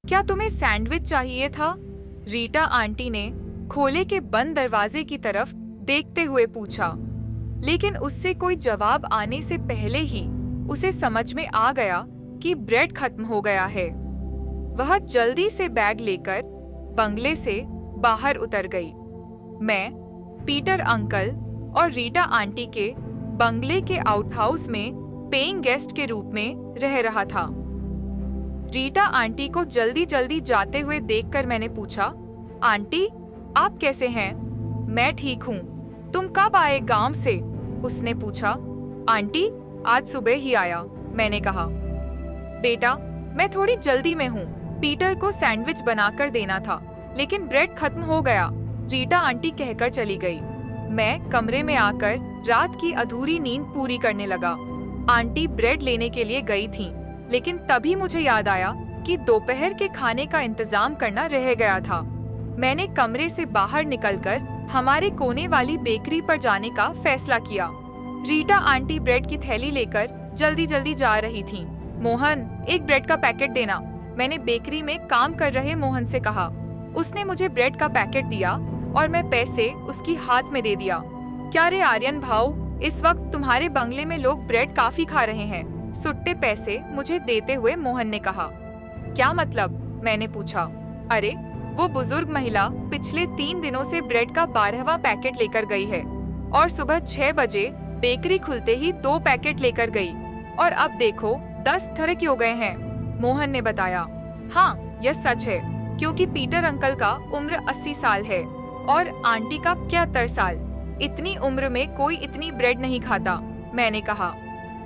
क्या तुम्हें सैंडविच चाहिए था? रीटा आंटी ने खोले के बंद दरवाजे की तरफ देखते हुए पूछा, लेकिन उससे कोई जवाब आने से पहले ही उसे समझ में आ गया कि ब्रेड खत्म हो गया है। वह जल्दी से बैग लेकर बंगले से बाहर उतर गई। मैं पीटर अंकल और रीटा आंटी के बंगले के आउटहाउस में पेइंग गेस्ट के रूप में रह रहा था। रीटा आंटी को जल्दी जल्दी जाते हुए देखकर मैंने पूछा, आंटी आप कैसे हैं? मैं ठीक हूँ। तुम कब आए गांव से? उसने पूछा। आंटी आज सुबह ही आया, मैंने कहा। बेटा मैं थोड़ी जल्दी में हूँ। पीटर को सैंडविच बनाकर देना था, लेकिन ब्रेड खत्म हो गया, रीटा आंटी कहकर चली गई। मैं कमरे में आकर रात की अधूरी नींद पूरी करने लगा। आंटी ब्रेड लेने के लिए गई थीं, लेकिन तभी मुझे याद आया कि दोपहर के खाने का इंतजाम करना रह गया था। मैंने कमरे से बाहर निकलकर हमारे कोने वाली बेकरी पर जाने का फैसला किया। रीटा आंटी ब्रेड की थैली लेकर जल्दी जल्दी जा रही थीं। मोहन एक ब्रेड का पैकेट देना, मैंने बेकरी में काम कर रहे मोहन से कहा। उसने मुझे ब्रेड का पैकेट दिया और मैं पैसे उसकी हाथ में दे दिया। क्या रे आर्यन भाऊ, इस वक्त तुम्हारे बंगले में लोग ब्रेड काफी खा रहे हैं, सुट्टे पैसे मुझे देते हुए मोहन ने कहा। क्या मतलब? मैंने पूछा। अरे वो बुजुर्ग महिला पिछले 3 दिनों से ब्रेड का 12वां पैकेट लेकर गई है और सुबह 6 बजे बेकरी खुलते ही 2 पैकेट लेकर गई और अब देखो 10 थड़के हो गए हैं, मोहन ने बताया। हाँ यह सच है, क्योंकि पीटर अंकल का उम्र 80 साल है और आंटी का 75 साल। इतनी उम्र में कोई इतनी ब्रेड नहीं खाता, मैंने कहा।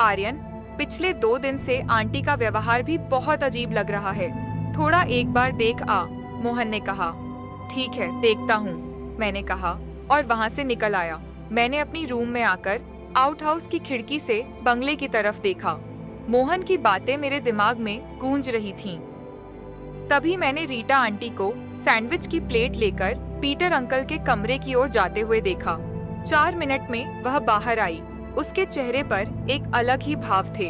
आर्यन पिछले 2 दिन से आंटी का व्यवहार भी बहुत अजीब लग रहा है, थोड़ा एक बार देख आ, मोहन ने कहा। ठीक है देखता हूँ, मैंने कहा और वहाँ से निकल आया। मैंने अपनी रूम में आकर आउटहाउस की खिड़की से बंगले की तरफ देखा। मोहन की बातें मेरे दिमाग में गूंज रही थीं। तभी मैंने रीटा आंटी को सैंडविच की प्लेट लेकर पीटर अंकल के कमरे की ओर जाते हुए देखा। 4 मिनट में वह बाहर आई। उसके चेहरे पर एक अलग ही भाव थे।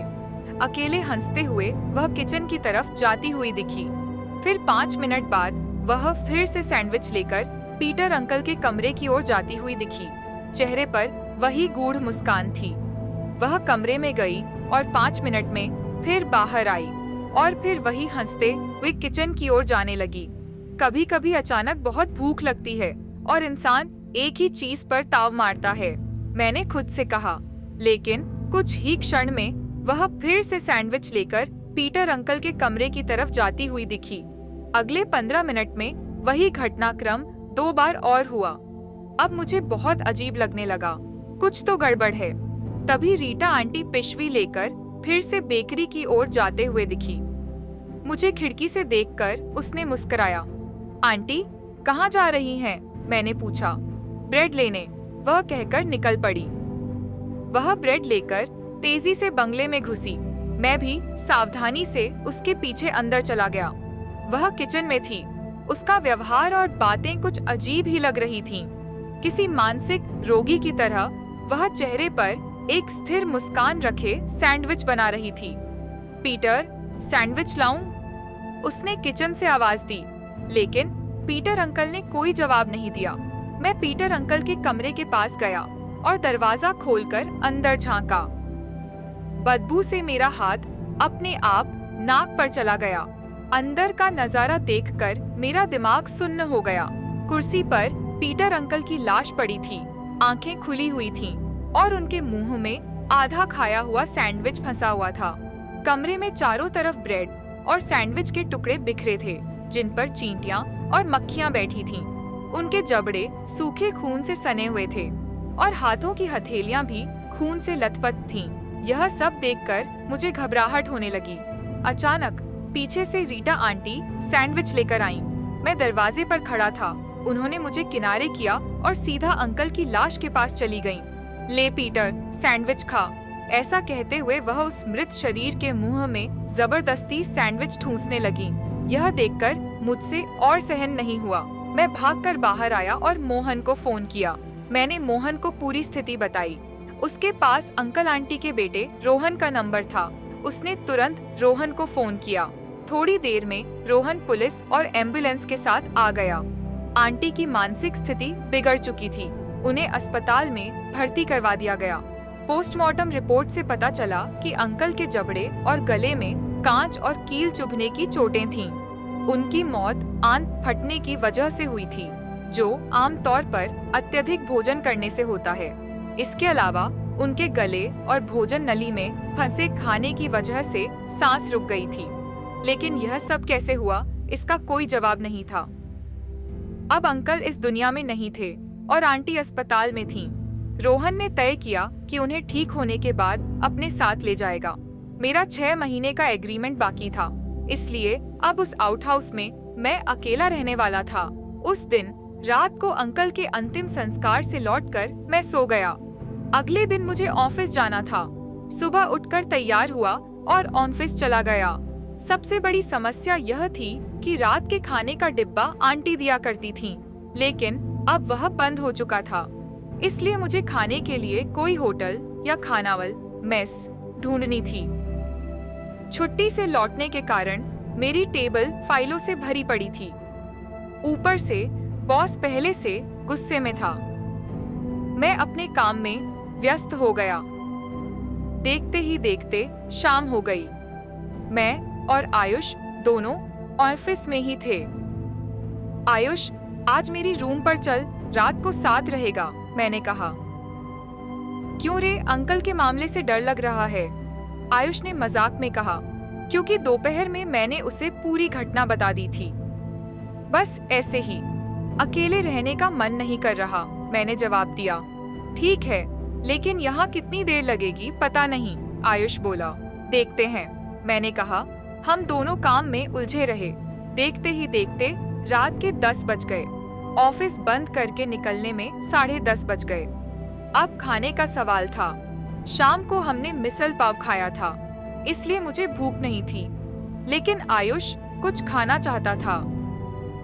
अकेले हंसते हुए वह किचन की तरफ जाती हुई दिखी। फिर 5 मिनट बाद वह फिर से सैंडविच लेकर पीटर अंकल के कमरे की ओर जाती हुई दिखी। चेहरे पर वही गूढ़ मुस्कान थी। वह कमरे में गई और 5 मिनट में फिर बाहर आई और फिर वही हंसते हुए किचन की ओर जाने लगी। कभी कभी अचानक बहुत भूख लगती है और इंसान एक ही चीज पर ताव मारता है, मैंने खुद से कहा। लेकिन कुछ ही क्षण में वह फिर से सैंडविच लेकर पीटर अंकल के कमरे की तरफ जाती हुई दिखी। अगले 15 मिनट में वही घटनाक्रम 2 बार और हुआ। अब मुझे बहुत अजीब लगने लगा, कुछ तो गड़बड़ है। तभी रीटा आंटी पिशवी लेकर फिर से बेकरी की ओर जाते हुए दिखी। मुझे खिड़की से देखकर उसने मुस्कुराया। आंटी कहाँ जा रही हैं? मैंने पूछा। ब्रेड लेने, वह कहकर निकल पड़ी। वह ब्रेड लेकर तेजी से बंगले में घुसी। मैं भी सावधानी से उसके पीछे अंदर चला गया। वह किचन में थी। उसका व्यवहार और बातें कुछ अजीब ही लग रही थीं। किसी मानसिक रोगी की तरह वह चेहरे पर एक स्थिर मुस्कान रखे सैंडविच बना रही थी। पीटर सैंडविच लाऊं? उसने किचन से आवाज दी, लेकिन पीटर अंकल ने कोई जवाब नहीं दिया। मैं पीटर अंकल के कमरे के पास गया और दरवाजा खोलकर अंदर झांका। बदबू से मेरा हाथ अपने आप नाक पर चला गया। अंदर का नजारा देखकर मेरा दिमाग सुन्न हो गया। कुर्सी पर पीटर अंकल की लाश पड़ी थी, आंखें खुली हुई थीं और उनके मुंह में आधा खाया हुआ सैंडविच फंसा हुआ था। कमरे में चारों तरफ ब्रेड और सैंडविच के टुकड़े बिखरे थे, जिन पर चींटियां और मक्खियां बैठी थीं। उनके जबड़े सूखे खून से सने हुए थे और हाथों की हथेलियां भी खून से लथपथ थीं। यह सब देखकर मुझे घबराहट होने लगी। अचानक पीछे से रीटा आंटी सैंडविच लेकर आईं। मैं दरवाजे पर खड़ा था। उन्होंने मुझे किनारे किया और सीधा अंकल की लाश के पास चली गईं। ले पीटर, सैंडविच खा। ऐसा कहते हुए वह उस मृत शरीर के मुंह में जबरदस्ती सैंडविच ठूंसने लगी। यह देखकर मुझसे और सहन नहीं हुआ। मैं भागकर बाहर आया और मोहन को फोन किया। मैंने मोहन को पूरी स्थिति बताई। उसके पास अंकल आंटी के बेटे रोहन का नंबर था। उसने तुरंत रोहन को फोन किया। थोड़ी देर में रोहन पुलिस और एम्बुलेंस के साथ आ गया। आंटी की मानसिक स्थिति बिगड़ चुकी थी। उन्हें अस्पताल में भर्ती करवा दिया गया। पोस्टमार्टम रिपोर्ट से पता चला कि अंकल के जबड़े और गले में कांच और कील चुभने की चोटें थीं। उनकी मौत आंत फटने की वजह से हुई थी, जो आमतौर पर अत्यधिक भोजन करने से होता है। इसके अलावा उनके गले और भोजन नली में फंसे खाने की वजह से सांस रुक गई थी। लेकिन यह सब कैसे हुआ, इसका कोई जवाब नहीं था। अब अंकल इस दुनिया में नहीं थे और आंटी अस्पताल में थीं। रोहन ने तय किया कि उन्हें ठीक होने के बाद अपने साथ ले जाएगा। मेरा 6 महीने का एग्रीमेंट बाकी था, इसलिए अब उस आउटहाउस में मैं अकेला रहने वाला था। उस दिन रात को अंकल के अंतिम संस्कार से लौटकर मैं सो गया। अगले दिन मुझे ऑफिस जाना था। सुबह उठकर तैयार हुआ और ऑफिस चला गया। सबसे बड़ी समस्या यह थी कि रात के खाने का डिब्बा आंटी दिया करती थीं, लेकिन अब वह बंद हो चुका था। इसलिए मुझे खाने के लिए कोई होटल या खानावल मेस ढूंढनी थी। छुट्टी से लौटने के कारण मेरी टेबल फाइलों से भरी पड़ी थी। ऊपर से बॉस पहले से गुस्से में था। मैं अपने काम में व्यस्त हो गया। देखते ही देखते शाम हो गई। मैं और आयुष दोनों ऑफिस में ही थे। आयुष, आज मेरी रूम पर चल, रात को साथ रहेगा, मैंने कहा। क्यों रे, अंकल के मामले से डर लग रहा है? आयुष ने मजाक में कहा, क्योंकि दोपहर में मैंने उसे पूरी घटना बता दी थी। बस ऐसे ही, अकेले रहने का मन नहीं कर रहा, मैंने जवाब दिया। ठीक है, लेकिन यहाँ कितनी देर लगेगी पता नहीं, आयुष बोला। देखते हैं, मैंने कहा। हम दोनों काम में उलझे रहे। देखते ही देखते रात के 10 बज गए। ऑफिस बंद करके निकलने में 10:30 बज गए। अब खाने का सवाल था। शाम को हमने मिसल पाव खाया था, इसलिए मुझे भूख नहीं थी। लेकिन आयुष कुछ खाना चाहता था।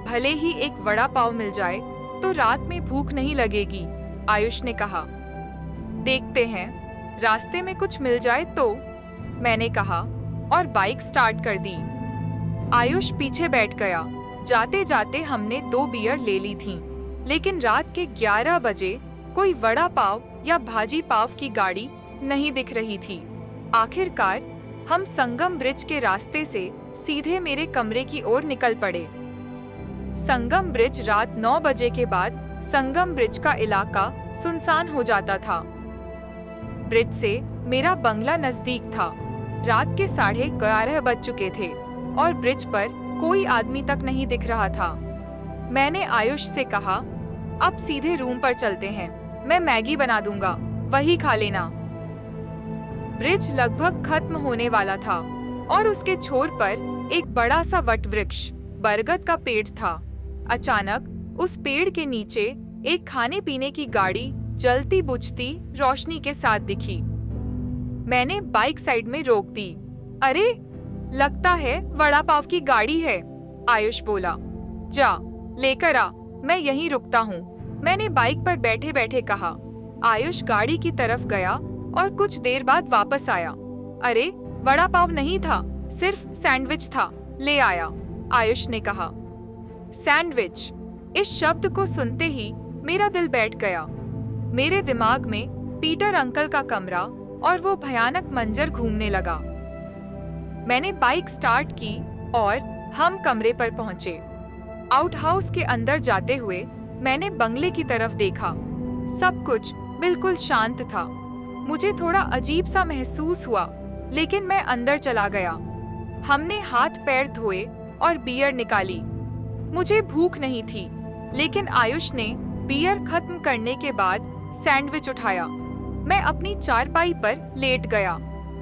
भले ही एक वड़ा पाव मिल जाए तो रात में भूख नहीं लगेगी, आयुष ने कहा। देखते हैं, रास्ते में कुछ मिल जाए तो, मैंने कहा और बाइक स्टार्ट कर दी। आयुष पीछे बैठ गया। जाते जाते हमने 2 बियर ले ली थीं, लेकिन रात के 11 बजे कोई वड़ा पाव या भाजी पाव की गाड़ी नहीं दिख रही थी। आखिरकार हम संगम ब्रिज के रास्ते से सीधे मेरे कमरे की ओर निकल पड़े। संगम ब्रिज रात 9 बजे के बाद संगम ब्रिज का इलाका सुनसान हो जाता था। ब्रिज से मेरा बंगला नजदीक था। रात के 11:30 बज चुके थे और ब्रिज पर कोई आदमी तक नहीं दिख रहा था। मैंने आयुष से कहा, अब सीधे रूम पर चलते हैं, मैं मैगी बना दूंगा, वही खा लेना। ब्रिज लगभग खत्म होने वाला था और उसके छोर पर एक बड़ा सा वटवृक्ष बरगद का पेड़ था। अचानक उस पेड़ के नीचे एक खाने पीने की गाड़ी जलती बुझती रोशनी के साथ दिखी। मैंने बाइक साइड में रोक दी। अरे, लगता है वड़ा पाव की गाड़ी है, आयुष बोला। जा लेकर आ, मैं यहीं रुकता हूँ, मैंने बाइक पर बैठे बैठे कहा। आयुष गाड़ी की तरफ गया और कुछ देर बाद वापस आया। अरे, वड़ा पाव नहीं था, सिर्फ सैंडविच था, ले आया, आयुष ने कहा। सैंडविच, इस शब्द को सुनते ही मेरा दिल बैठ गया। मेरे दिमाग में पीटर अंकल का कमरा और वो भयानक मंजर घूमने लगा। मैंने बाइक स्टार्ट की और हम कमरे पर पहुंचे। आउटहाउस के अंदर जाते हुए मैंने बंगले की तरफ देखा। सब कुछ बिल्कुल शांत था। मुझे थोड़ा अजीब सा महसूस हुआ, लेकिन मैं अंदर चला गया। हमने हाथ पैर धोए और बियर निकाली। मुझे भूख नहीं थी, लेकिन आयुष ने बियर खत्म करने के बाद सैंडविच उठाया। मैं अपनी चारपाई पर लेट गया।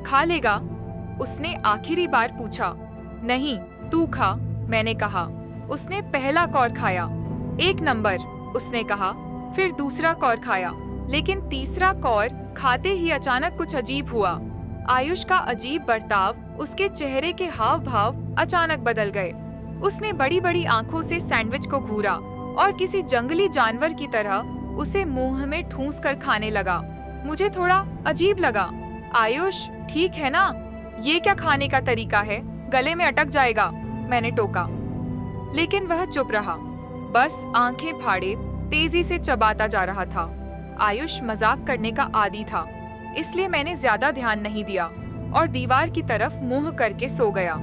खा लेगा? उसने आखिरी बार पूछा। नहीं, तू खा, मैंने कहा। उसने पहला कौर खाया। 1 नंबर, उसने कहा। फिर दूसरा कौर खाया, लेकिन तीसरा कौर खाते ही अचानक कुछ अजीब हुआ। आयुष का अजीब बर्ताव, उसके चेहरे के हाव भाव अचानक बदल गए। उसने बड़ी बड़ी आंखों से सैंडविच को घूरा और किसी जंगली जानवर की तरह उसे मुंह में ठूंस कर खाने लगा। मुझे थोड़ा अजीब लगा। आयुष, ठीक है ना? ये क्या खाने का तरीका है? गले में अटक जाएगा, मैंने टोका। लेकिन वह चुप रहा, बस आंखें फाड़े तेजी से चबाता जा रहा था। आयुष मजाक करने का आदी था, इसलिए मैंने ज्यादा ध्यान नहीं दिया और दीवार की तरफ मुंह करके सो गया।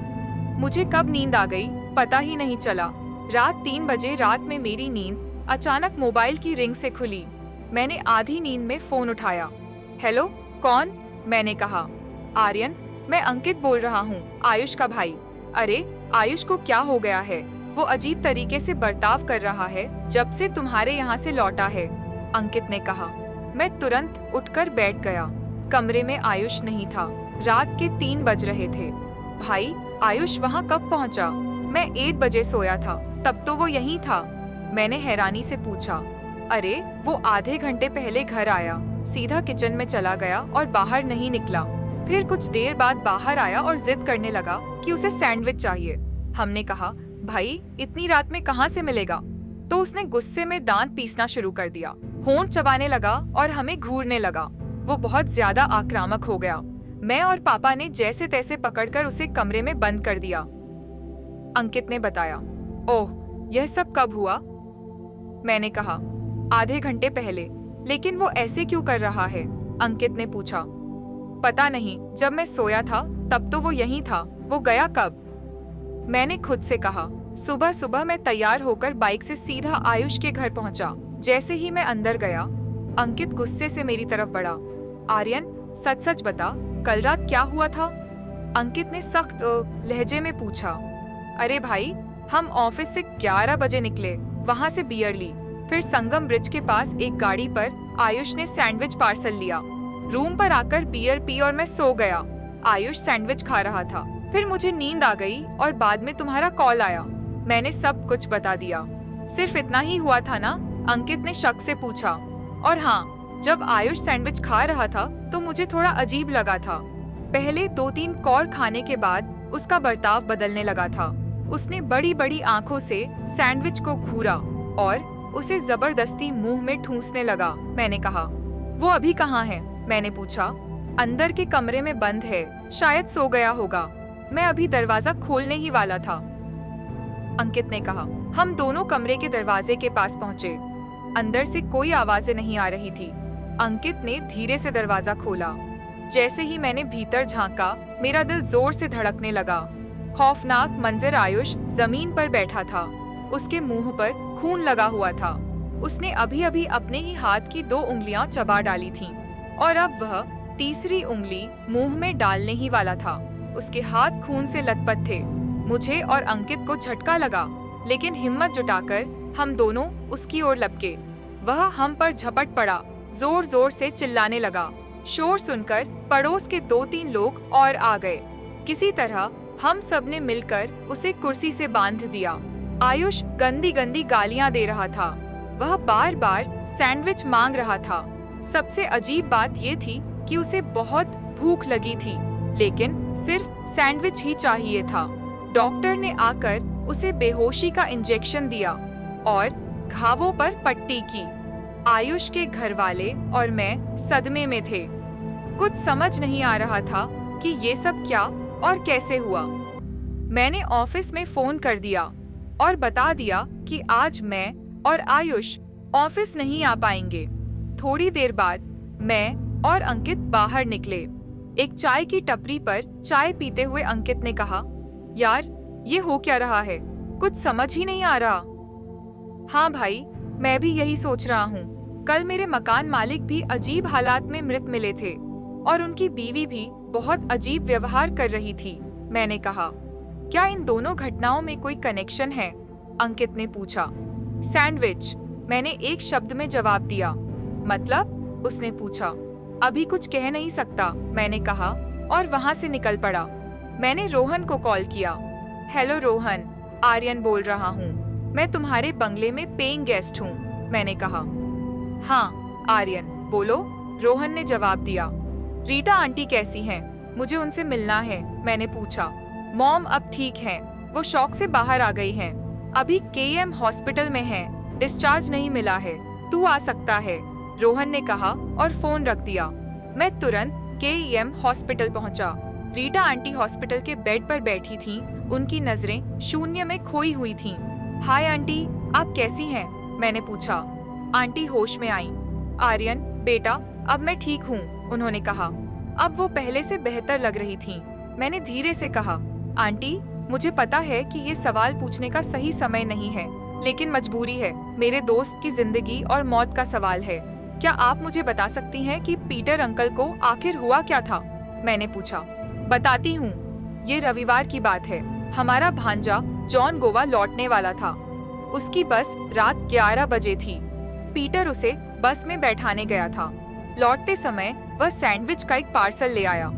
मुझे कब नींद आ गई पता ही नहीं चला। रात 3 बजे रात में मेरी नींद अचानक मोबाइल की रिंग से खुली। मैंने आधी नींद में फोन उठाया। हेलो, कौन? मैंने कहा। आर्यन, मैं अंकित बोल रहा हूँ, आयुष का भाई। अरे आयुष को क्या हो गया है? वो अजीब तरीके से बर्ताव कर रहा है जब से तुम्हारे यहाँ से लौटा है, अंकित ने कहा। मैं तुरंत उठकर बैठ गया। कमरे में आयुष नहीं था। रात के 3 बज रहे थे। भाई, आयुष वहाँ कब पहुँचा? मैं 1 बजे सोया था, तब तो वो यहीं था, मैंने हैरानी से पूछा। अरे वो आधे घंटे पहले घर आया, सीधा किचन में चला गया और बाहर नहीं निकला। फिर कुछ देर बाद बाहर आया और जिद करने लगा कि उसे सैंडविच चाहिए। हमने कहा, भाई इतनी रात में कहाँ से मिलेगा? तो उसने गुस्से में दांत पीसना शुरू कर दिया, होंठ चबाने लगा और हमें घूरने लगा। वो बहुत ज्यादा आक्रामक हो गया। मैं और पापा ने जैसे तैसे पकड़कर उसे कमरे में बंद कर दिया, अंकित ने बताया। ओह, यह सब कब हुआ? मैंने कहा, आधे घंटे पहले। लेकिन वो ऐसे क्यों कर रहा है? अंकित ने पूछा। पता नहीं, जब मैं सोया था तब तो वो यहीं था। वो गया कब? मैंने खुद से कहा। सुबह सुबह मैं तैयार होकर बाइक से सीधा आयुष के घर पहुंचा। जैसे ही मैं अंदर गया, अंकित गुस्से से मेरी तरफ बढ़ा। आर्यन, सच सच बता, कल रात क्या हुआ था? अंकित ने सख्त लहजे में पूछा। अरे भाई, हम ऑफिस से 11 बजे निकले, वहाँ से बियर ली, फिर संगम ब्रिज के पास एक गाड़ी पर आयुष ने सैंडविच पार्सल लिया। रूम पर आकर बियर पी और मैं सो गया। आयुष सैंडविच खा रहा था, फिर मुझे नींद आ गई और बाद में तुम्हारा कॉल आया। मैंने सब कुछ बता दिया। सिर्फ इतना ही हुआ था ना? अंकित ने शक से पूछा। और हाँ, जब आयुष सैंडविच खा रहा था तो मुझे थोड़ा अजीब लगा था। पहले 2-3 कौर खाने के बाद उसका बर्ताव बदलने लगा था। उसने बड़ी बड़ी आंखों से सैंडविच को घूरा और उसे जबरदस्ती मुंह में ठूंसने लगा। मैंने कहा, वो अभी कहाँ है? मैंने पूछा। अंदर के कमरे में बंद है, शायद सो गया होगा। मैं अभी दरवाजा खोलने ही वाला था, अंकित ने कहा। हम दोनों कमरे के दरवाजे के पास पहुंचे। अंदर से कोई आवाजें नहीं आ रही थी। अंकित ने धीरे से दरवाजा खोला। जैसे ही मैंने भीतर झांका, मेरा दिल जोर से धड़कने लगा। खौफनाक मंजर, आयुष जमीन पर बैठा था। उसके मुंह पर खून लगा हुआ था। उसने अभी अभी अपने ही हाथ की 2 उंगलियां चबा डाली थीं और अब वह तीसरी उंगली मुंह में डालने ही वाला था। उसके हाथ खून से लथपथ थे। मुझे और अंकित को झटका लगा, लेकिन हिम्मत जुटाकर हम दोनों उसकी ओर लपके। वह हम पर झपट पड़ा, जोर जोर से चिल्लाने लगा। शोर सुनकर पड़ोस के 2-3 लोग और आ गए। किसी तरह हम सब ने मिलकर उसे कुर्सी से बांध दिया। आयुष गंदी गंदी गालियां दे रहा था। वह बार बार सैंडविच मांग रहा था। सबसे अजीब बात ये थी कि उसे बहुत भूख लगी थी, लेकिन सिर्फ सैंडविच ही चाहिए था। डॉक्टर ने आकर उसे बेहोशी का इंजेक्शन दिया और घावों पर पट्टी की। आयुष के घरवाले और मैं सदमे में थे। कुछ समझ नहीं आ रहा था कि ये सब क्या और कैसे हुआ। मैंने ऑफिस में फोन कर दिया और बता दिया कि आज मैं और आयुष ऑफिस नहीं आ पाएंगे। थोड़ी देर बाद मैं और अंकित बाहर निकले। एक चाय की टपरी पर चाय पीते हुए अंकित ने कहा, यार ये हो क्या रहा है? कुछ समझ ही नहीं आ रहा। हाँ भाई, मैं भी यही सोच रहा हूँ। कल मेरे मकान मालिक भी अजीब हालात में मृत मिले थे और उनकी बीवी भी बहुत अजीब व्यवहार कर रही थी। मैंने कहा, क्या इन दोनों घटनाओं में कोई कनेक्शन है? अंकित ने पूछा। सैंडविच, मैंने एक शब्द में जवाब दिया। मतलब? उसने पूछा। अभी कुछ कह नहीं सकता, मैंने कहा और वहां से निकल पड़ा। मैंने रोहन को कॉल किया। हेलो रोहन, आर्यन बोल रहा हूँ। मैं तुम्हारे बंगले में पेइंग गेस्ट हूँ, मैंने कहा। हाँ आर्यन, बोलो, रोहन ने जवाब दिया। रीटा आंटी कैसी हैं? मुझे उनसे मिलना है, मैंने पूछा। मॉम अब ठीक हैं, वो शॉक से बाहर आ गई हैं। अभी केएम हॉस्पिटल में हैं, डिस्चार्ज नहीं मिला है। तू आ सकता है, रोहन ने कहा और फोन रख दिया। मैं तुरंत केईएम हॉस्पिटल पहुंचा। रीटा आंटी हॉस्पिटल के बेड पर बैठी थीं, उनकी नजरें शून्य में खोई हुई थीं। हाय आंटी, आप कैसी हैं? मैंने पूछा। आंटी होश में आईं। आर्यन बेटा, अब मैं ठीक हूँ, उन्होंने कहा। अब वो पहले से बेहतर लग रही थीं। मैंने धीरे से कहा, आंटी मुझे पता है कि ये सवाल पूछने का सही समय नहीं है, लेकिन मजबूरी है। मेरे दोस्त की जिंदगी और मौत का सवाल है। क्या आप मुझे बता सकती हैं कि पीटर अंकल को आखिर हुआ क्या था? मैंने पूछा। बताती हूँ। ये रविवार की बात है। हमारा भांजा जॉन गोवा लौटने वाला था। उसकी बस रात 11 बजे थी। पीटर उसे बस में बैठाने गया था। लौटते समय वह सैंडविच का एक पार्सल ले आया।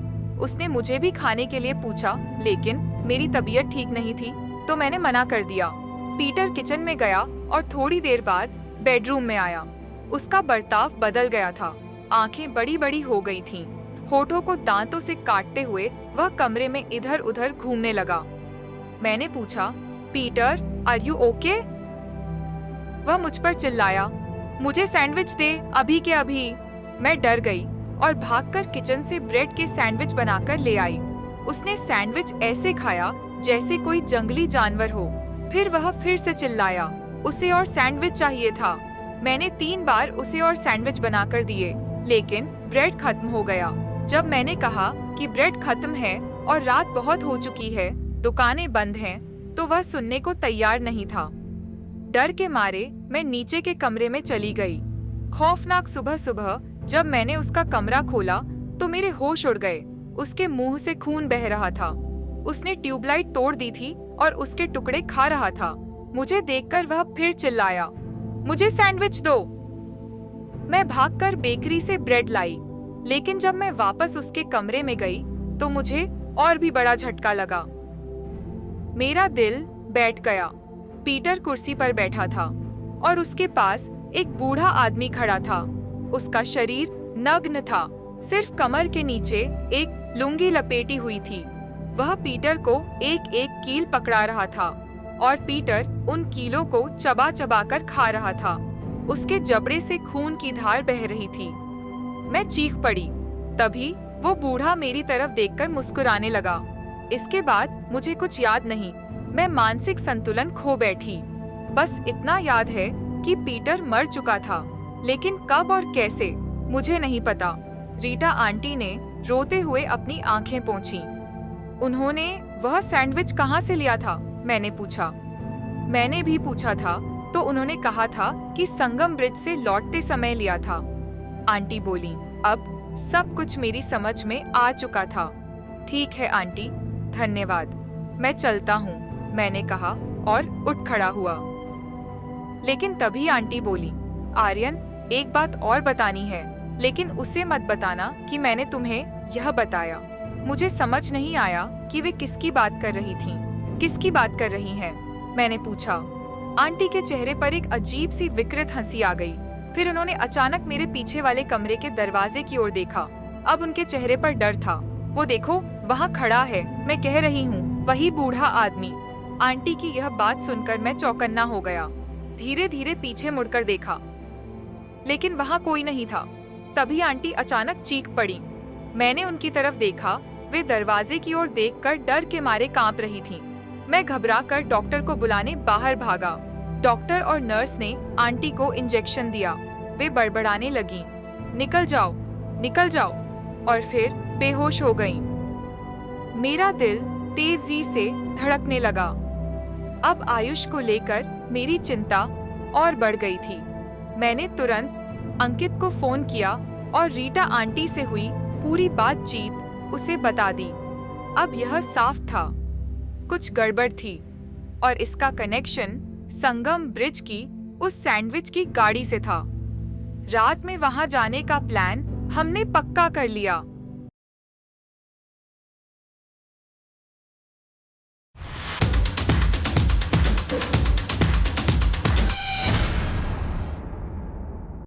उसने मुझे भी खाने के लिए पूछा, लेकिन मेरी तबीयत ठीक नहीं थी तो मैंने मना कर दिया। पीटर किचन में गया और थोड़ी देर बाद बेडरूम में आया। उसका बर्ताव बदल गया था। आंखें बड़ी बड़ी हो गई थीं। होठों को दांतों से काटते हुए वह कमरे में इधर उधर घूमने लगा। मैंने पूछा, पीटर आर यू ओके? वह मुझ पर चिल्लाया, मुझे सैंडविच दे अभी के अभी। मैं डर गई और भागकर किचन से ब्रेड के सैंडविच बनाकर ले आई। उसने सैंडविच ऐसे खाया जैसे कोई जंगली जानवर हो। फिर वह फिर से चिल्लाया, उसे और सैंडविच चाहिए था। मैंने 3 बार उसे और सैंडविच बनाकर दिए, लेकिन ब्रेड खत्म हो गया। जब मैंने कहा कि ब्रेड खत्म है और रात बहुत हो चुकी है, दुकानें बंद हैं, तो वह सुनने को तैयार नहीं था। डर के मारे मैं नीचे के कमरे में चली गई। खौफनाक सुबह सुबह जब मैंने उसका कमरा खोला तो मेरे होश उड़ गए। उसके मुंह से खून बह रहा था। उसने ट्यूबलाइट तोड़ दी थी और उसके टुकड़े खा रहा था। मुझे देखकर वह फिर चिल्लाया, मुझे सैंडविच दो। मैं भागकर बेकरी से ब्रेड लाई, लेकिन जब मैं वापस उसके कमरे में गई तो मुझे और भी बड़ा झटका लगा। मेरा दिल बैठ गया। पीटर कुर्सी पर बैठा था और उसके पास एक बूढ़ा आदमी खड़ा था। उसका शरीर नग्न था, सिर्फ कमर के नीचे एक लुंगी लपेटी हुई थी। वह पीटर को एक एक कील पकड़ा रहा था और पीटर उन कीलों को चबा चबा कर खा रहा था। उसके जबड़े से खून की धार बह रही थी। मैं चीख पड़ी। तभी वो बूढ़ा मेरी तरफ देखकर मुस्कुराने लगा। इसके बाद मुझे कुछ याद नहीं। मैं मानसिक संतुलन खो बैठी। बस इतना याद है कि पीटर मर चुका था, लेकिन कब और कैसे मुझे नहीं पता। रीटा आंटी ने रोते हुए अपनी आंखें पोंछी। उन्होंने वह सैंडविच कहाँ से लिया था? मैंने पूछा। मैंने भी पूछा था तो उन्होंने कहा था कि संगम ब्रिज से लौटते समय लिया था। आंटी बोली, अब सब कुछ मेरी समझ में आ चुका था। ठीक है आंटी, धन्यवाद। मैं चलता हूँ, मैंने कहा और उठ खड़ा हुआ। लेकिन तभी आंटी बोली, आर्यन एक बात और बतानी है, लेकिन उसे मत बताना कि मैंने तुम्हें यह बताया। मुझे समझ नहीं आया कि वे किसकी बात कर रही थीं। किसकी बात कर रही हैं? मैंने पूछा। आंटी के चेहरे पर एक अजीब सी विकृत हंसी आ गई। फिर उन्होंने अचानक मेरे पीछे वाले कमरे के दरवाजे की ओर देखा। अब उनके चेहरे पर डर था। वो देखो, वहाँ खड़ा है, मैं कह रही हूँ, वही बूढ़ा आदमी। आंटी की यह बात सुनकर मैं चौकन्ना हो गया। धीरे धीरे पीछे मुड़कर देखा, लेकिन वहाँ कोई नहीं था। तभी आंटी अचानक चीख पड़ी। मैंने उनकी तरफ देखा। वे दरवाजे की ओर देखकर डर के मारे कांप रही थीं। मैं घबराकर डॉक्टर को बुलाने बाहर भागा। डॉक्टर और नर्स ने आंटी को इंजेक्शन दिया। वे बड़बड़ाने लगी, निकल जाओ, निकल जाओ, और फिर बेहोश हो गईं। मेरा दिल तेजी से धड़कने लगा। अब आयुष को लेकर मेरी चिंता और बढ़ गई थी। मैंने तुरंत अंकित को फोन किया और रीटा आंटी से हुई पूरी बातचीत उसे बता दी। अब यह साफ था, कुछ गड़बड़ थी और इसका कनेक्शन संगम ब्रिज की उस सैंडविच की गाड़ी से था। रात में वहां जाने का प्लान हमने पक्का कर लिया।